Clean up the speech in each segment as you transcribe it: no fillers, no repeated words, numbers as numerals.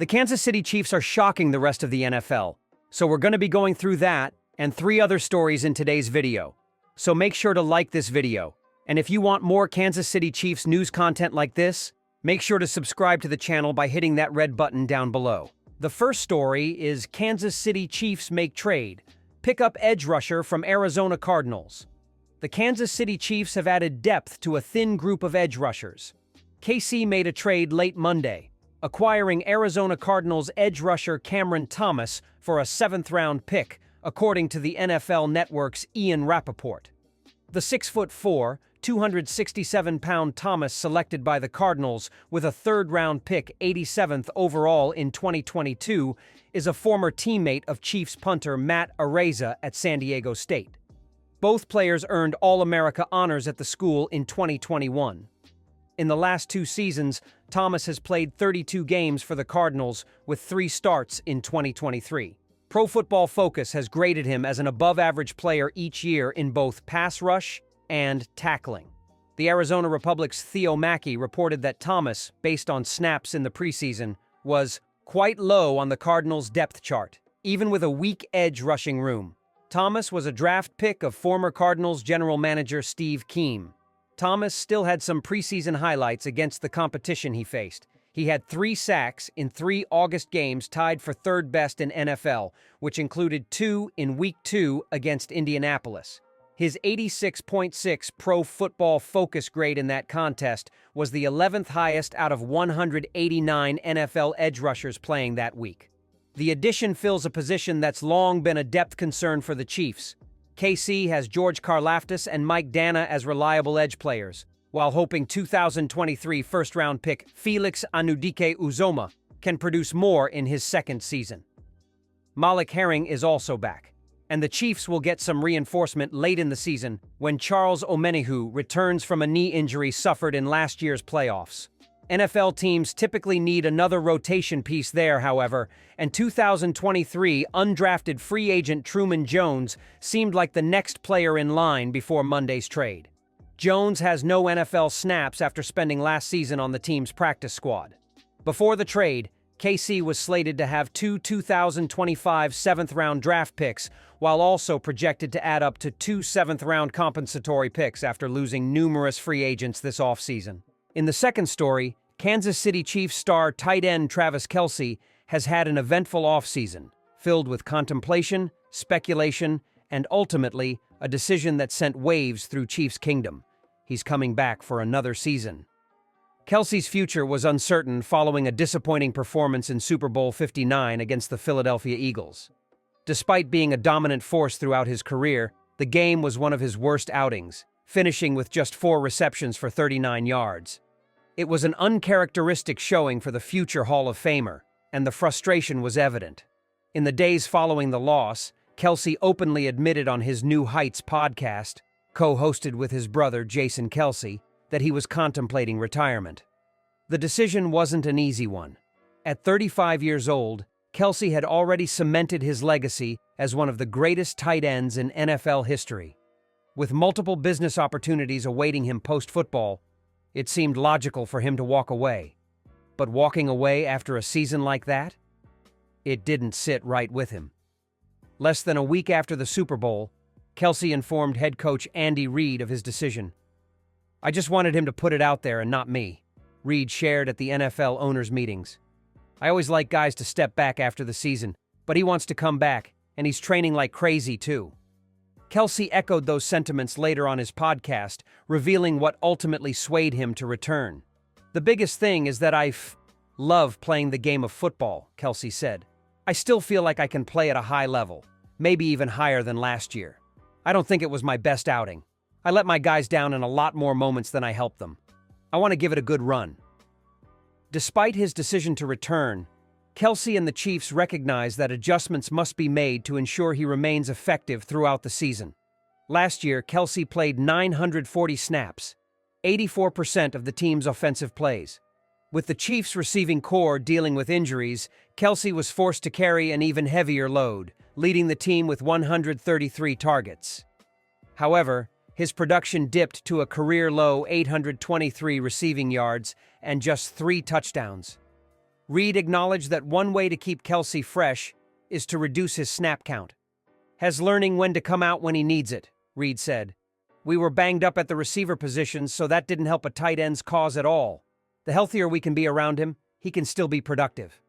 The Kansas City Chiefs are shocking the rest of the NFL, so we're going to be going through that and 3 other stories in today's video. So make sure to like this video, and if you want more Kansas City Chiefs news content like this, make sure to subscribe to the channel by hitting that red button down below. The first story is Kansas City Chiefs make trade, pick up edge rusher from Arizona Cardinals. The Kansas City Chiefs have added depth to a thin group of edge rushers. KC made a trade late Monday, acquiring Arizona Cardinals edge rusher Cameron Thomas for a 7th-round pick, according to the NFL Network's Ian Rappaport. The 6'4", 267-pound Thomas, selected by the Cardinals with a 3rd-round pick, 87th overall in 2022, is a former teammate of Chiefs punter Matt Araiza at San Diego State. Both players earned All-America honors at the school in 2021. In the last 2 seasons, Thomas has played 32 games for the Cardinals with 3 starts in 2023. Pro Football Focus has graded him as an above-average player each year in both pass rush and tackling. The Arizona Republic's Theo Mackey reported that Thomas, based on snaps in the preseason, was quite low on the Cardinals' depth chart, even with a weak edge rushing room. Thomas was a draft pick of former Cardinals general manager Steve Keim. Thomas still had some preseason highlights against the competition he faced. He had 3 sacks in 3 August games, tied for 3rd best in NFL, which included 2 in Week 2 against Indianapolis. His 86.6 Pro Football Focus grade in that contest was the 11th highest out of 189 NFL edge rushers playing that week. The addition fills a position that's long been a depth concern for the Chiefs. KC has George Karlaftis and Mike Danna as reliable edge players, while hoping 2023 first-round pick Felix Anudike-Uzomah can produce more in his 2nd season. Malik Herring is also back, and the Chiefs will get some reinforcement late in the season when Charles Omenihu returns from a knee injury suffered in last year's playoffs. NFL teams typically need another rotation piece there, however, and 2023 undrafted free agent Truman Jones seemed like the next player in line before Monday's trade. Jones has no NFL snaps after spending last season on the team's practice squad. Before the trade, KC was slated to have 2 2025 7th-round draft picks, while also projected to add up to 2 7th-round compensatory picks after losing numerous free agents this offseason. In the second story, Kansas City Chiefs star tight end Travis Kelce has had an eventful offseason, filled with contemplation, speculation, and ultimately a decision that sent waves through Chiefs Kingdom. He's coming back for another season. Kelce's future was uncertain following a disappointing performance in Super Bowl 59 against the Philadelphia Eagles. Despite being a dominant force throughout his career, the game was one of his worst outings, finishing with just 4 receptions for 39 yards. It was an uncharacteristic showing for the future Hall of Famer, and the frustration was evident. In the days following the loss, Kelce openly admitted on his New Heights podcast, co-hosted with his brother Jason Kelce, that he was contemplating retirement. The decision wasn't an easy one. At 35 years old, Kelce had already cemented his legacy as one of the greatest tight ends in NFL history. With multiple business opportunities awaiting him post-football, it seemed logical for him to walk away. But walking away after a season like that? It didn't sit right with him. Less than a week after the Super Bowl, Kelce informed head coach Andy Reid of his decision. "I just wanted him to put it out there and not me," Reid shared at the NFL owners' meetings. "I always like guys to step back after the season, but he wants to come back, and he's training like crazy too." Kelce echoed those sentiments later on his podcast, revealing what ultimately swayed him to return. "The biggest thing is that I love playing the game of football," Kelce said. "I still feel like I can play at a high level, maybe even higher than last year. I don't think it was my best outing. I let my guys down in a lot more moments than I helped them. I want to give it a good run." Despite his decision to return, Kelce and the Chiefs recognize that adjustments must be made to ensure he remains effective throughout the season. Last year, Kelce played 940 snaps, 84% of the team's offensive plays. With the Chiefs receiving core dealing with injuries, Kelce was forced to carry an even heavier load, leading the team with 133 targets. However, his production dipped to a career-low 823 receiving yards and just 3 touchdowns. Reid acknowledged that one way to keep Kelce fresh is to reduce his snap count. Has learning when to come out when he needs it, Reid said. We were banged up at the receiver positions, so that didn't help a tight end's cause at all. The healthier we can be around him, he can still be productive.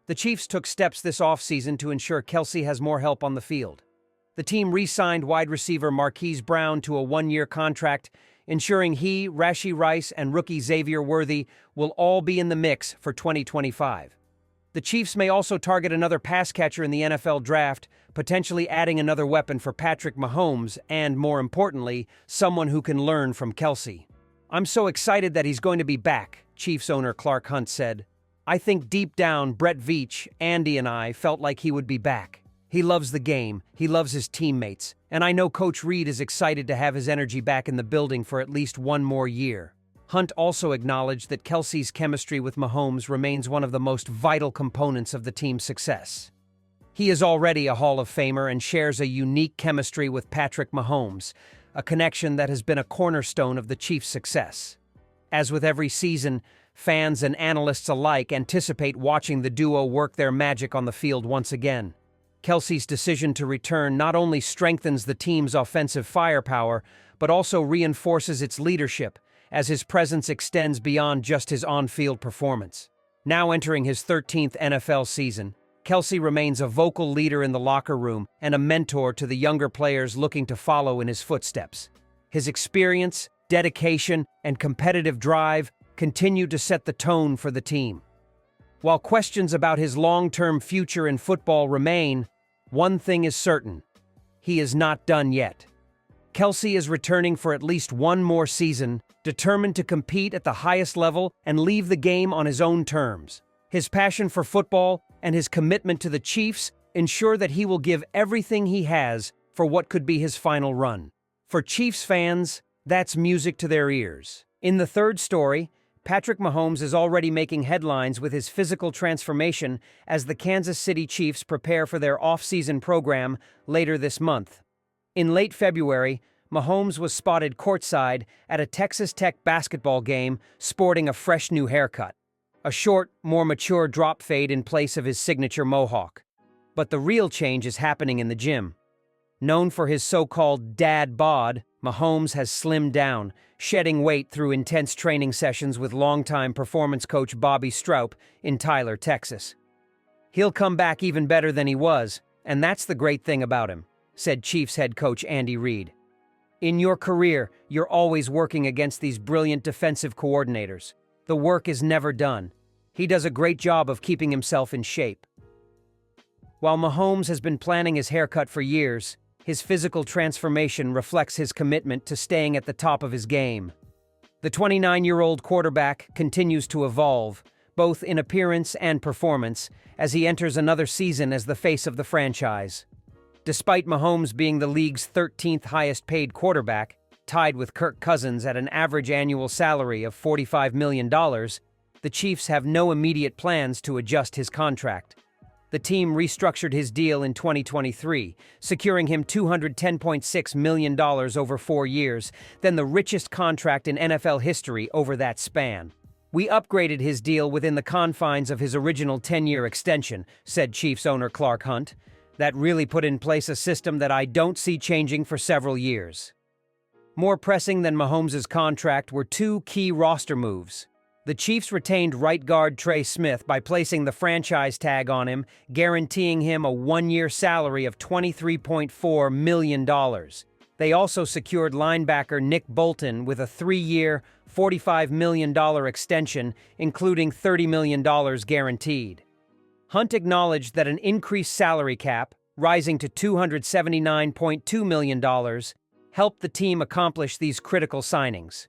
The Chiefs took steps this offseason to ensure Kelce has more help on the field. The team re-signed wide receiver Marquise Brown to a one-year contract, ensuring he, Rashee Rice, and rookie Xavier Worthy will all be in the mix for 2025. The Chiefs may also target another pass catcher in the NFL draft, potentially adding another weapon for Patrick Mahomes and, more importantly, someone who can learn from Kelce. I'm so excited that he's going to be back, Chiefs owner Clark Hunt said. I think deep down, Brett Veach, Andy, and I felt like he would be back. He loves the game, he loves his teammates, and I know Coach Reid is excited to have his energy back in the building for at least one more year. Hunt also acknowledged that Kelce's chemistry with Mahomes remains one of the most vital components of the team's success. He is already a Hall of Famer and shares a unique chemistry with Patrick Mahomes, a connection that has been a cornerstone of the Chiefs' success. As with every season, fans and analysts alike anticipate watching the duo work their magic on the field once again. Kelce's decision to return not only strengthens the team's offensive firepower, but also reinforces its leadership, as his presence extends beyond just his on-field performance. Now entering his 13th NFL season, Kelce remains a vocal leader in the locker room and a mentor to the younger players looking to follow in his footsteps. His experience, dedication, and competitive drive continue to set the tone for the team. While questions about his long-term future in football remain, one thing is certain: he is not done yet. Kelce is returning for at least one more season, determined to compete at the highest level and leave the game on his own terms. His passion for football and his commitment to the Chiefs ensure that he will give everything he has for what could be his final run. For Chiefs fans, that's music to their ears. In the third story, Patrick Mahomes is already making headlines with his physical transformation as the Kansas City Chiefs prepare for their off-season program later this month. In late February, Mahomes was spotted courtside at a Texas Tech basketball game sporting a fresh new haircut, a short, more mature drop fade in place of his signature mohawk. But the real change is happening in the gym. Known for his so-called dad bod, Mahomes has slimmed down, shedding weight through intense training sessions with longtime performance coach Bobby Stroup in Tyler, Texas. He'll come back even better than he was, and that's the great thing about him, said Chiefs head coach Andy Reid. In your career, you're always working against these brilliant defensive coordinators. The work is never done. He does a great job of keeping himself in shape. While Mahomes has been planning his haircut for years, his physical transformation reflects his commitment to staying at the top of his game. The 29-year-old quarterback continues to evolve, both in appearance and performance, as he enters another season as the face of the franchise. Despite Mahomes being the league's 13th highest-paid quarterback, tied with Kirk Cousins at an average annual salary of $45 million, the Chiefs have no immediate plans to adjust his contract. The team restructured his deal in 2023, securing him $210.6 million over 4 years, then the richest contract in NFL history over that span. We upgraded his deal within the confines of his original 10-year extension, said Chiefs owner Clark Hunt. That really put in place a system that I don't see changing for several years. More pressing than Mahomes' contract were two key roster moves. The Chiefs retained right guard Trey Smith by placing the franchise tag on him, guaranteeing him a one-year salary of $23.4 million. They also secured linebacker Nick Bolton with a 3-year, $45 million extension, including $30 million guaranteed. Hunt acknowledged that an increased salary cap, rising to $279.2 million, helped the team accomplish these critical signings.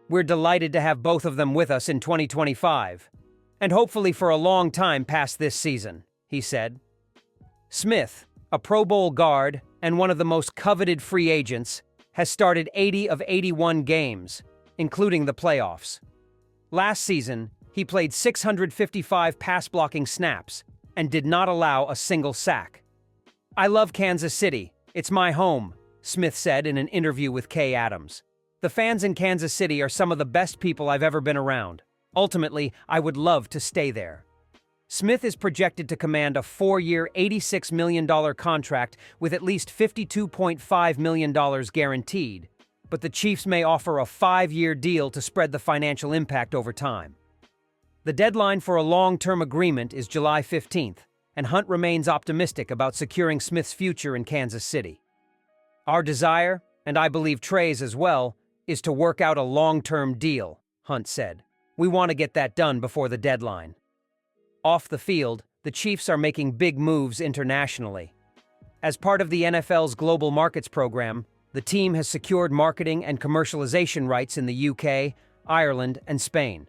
We're delighted to have both of them with us in 2025, and hopefully for a long time past this season, he said. Smith, a Pro Bowl guard and one of the most coveted free agents, has started 80 of 81 games, including the playoffs. Last season, he played 655 pass-blocking snaps and did not allow a single sack. I love Kansas City. It's my home, Smith said in an interview with Kay Adams. The fans in Kansas City are some of the best people I've ever been around. Ultimately, I would love to stay there. Smith is projected to command a 4-year, $86 million contract with at least $52.5 million guaranteed, but the Chiefs may offer a 5-year deal to spread the financial impact over time. The deadline for a long-term agreement is July 15th, and Hunt remains optimistic about securing Smith's future in Kansas City. Our desire, and I believe Trey's as well, is to work out a long-term deal, Hunt said. We want to get that done before the deadline. Off the field, the Chiefs are making big moves internationally. As part of the NFL's Global Markets program, the team has secured marketing and commercialization rights in the UK, Ireland, and Spain.